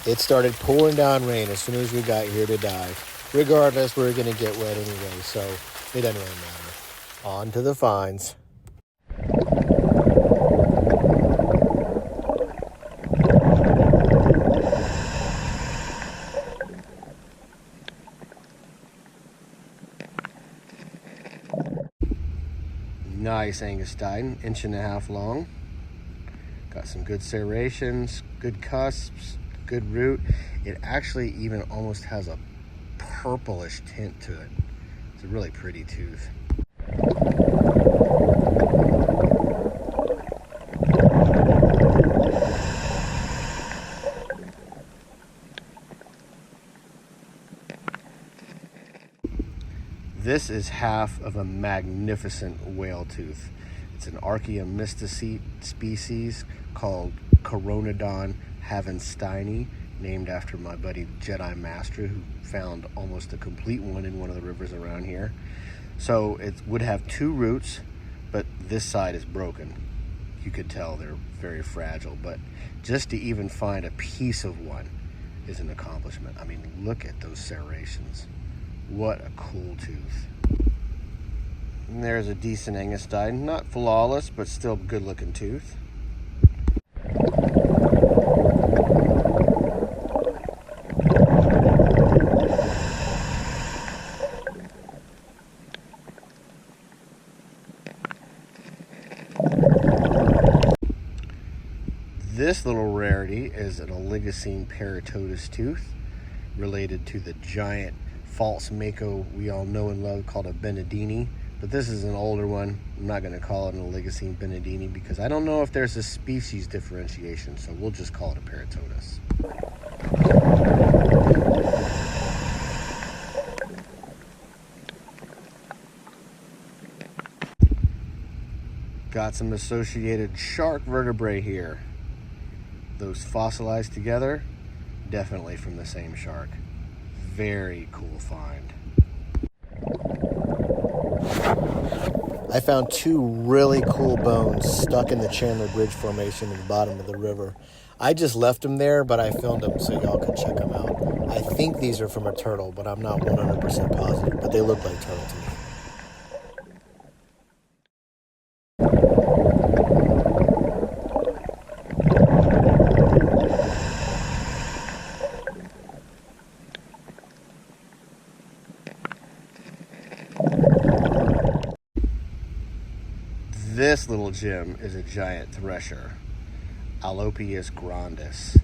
It started pouring down rain as soon as we got here to dive. Regardless, we were going to get wet anyway, so it doesn't really matter. On to the finds. Nice Angustine, 1.5 inches long. Got some good serrations, good cusps, good root. It actually even almost has a purplish tint to it. It's a really pretty tooth. This is half of a magnificent whale tooth. It's an Archaeomystacete species called Coronodon havensteini, named after my buddy Jedi Master, who found almost a complete one in one of the rivers around here. So it would have 2 roots, but this side is broken. You could tell they're very fragile, but just to even find a piece of one is an accomplishment. I mean, look at those serrations. What a cool tooth. And there's a decent Angustine. Not flawless, but still good looking tooth. This little rarity is an Oligocene peritodus tooth, related to the giant false mako we all know and love called a Benedini. But this is an older one. I'm not going to call it an Oligocene Benedini because I don't know if there's a species differentiation, so we'll just call it a peritodus. Got some associated shark vertebrae here. Those fossilized together, definitely from the same shark. Very cool find. I found 2 really cool bones stuck in the Chandler Bridge Formation at the bottom of the river. I just left them there, but I filmed them so y'all could check them out. I think these are from a turtle, but I'm not 100% positive, but they look like turtle teeth. This little gem is a giant thresher, Alopius grandis.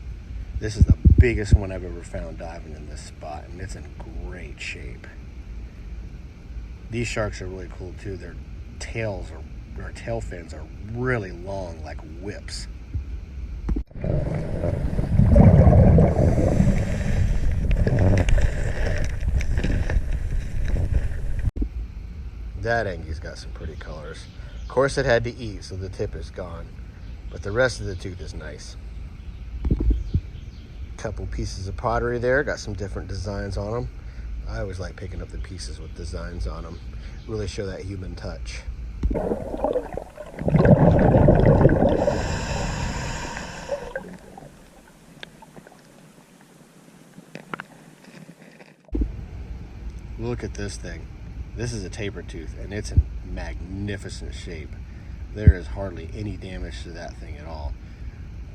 This is the biggest one I've ever found diving in this spot, and it's in great shape. These sharks are really cool too. Their tail fins are really long, like whips. That Angie's got some pretty colors. Of course it had to eat, so the tip is gone, but the rest of the tooth is nice. Couple pieces of pottery there, got some different designs on them. I always like picking up the pieces with designs on them. Really show that human touch. Look at this thing. This is a taper tooth, and it's in magnificent shape. There is hardly any damage to that thing at all.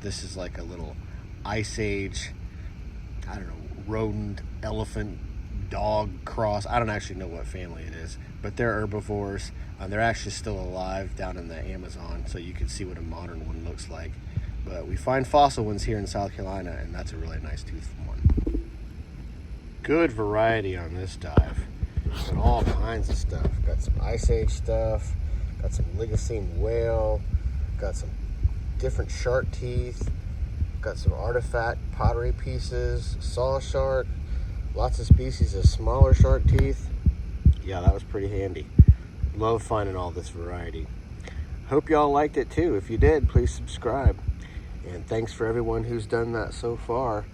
This is like a little Ice Age, I don't know, rodent, elephant, dog cross. I don't actually know what family it is, but they're herbivores. They're actually still alive down in the Amazon, so you can see what a modern one looks like. But we find fossil ones here in South Carolina, and that's a really nice tooth one. Good variety on this dive. Got all kinds of stuff. Got some Ice Age stuff, got some Oligocene whale, got some different shark teeth, got some artifact pottery pieces, saw shark, lots of species of smaller shark teeth. Yeah, that was pretty handy. Love finding all this variety. Hope y'all liked it too. If you did, please subscribe. And thanks for everyone who's done that so far.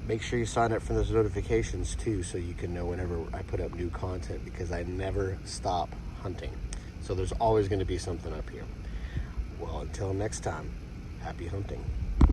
Make sure you sign up for those notifications too, so you can know whenever I put up new content, because I never stop hunting. So there's always going to be something up here. Well, until next time, happy hunting.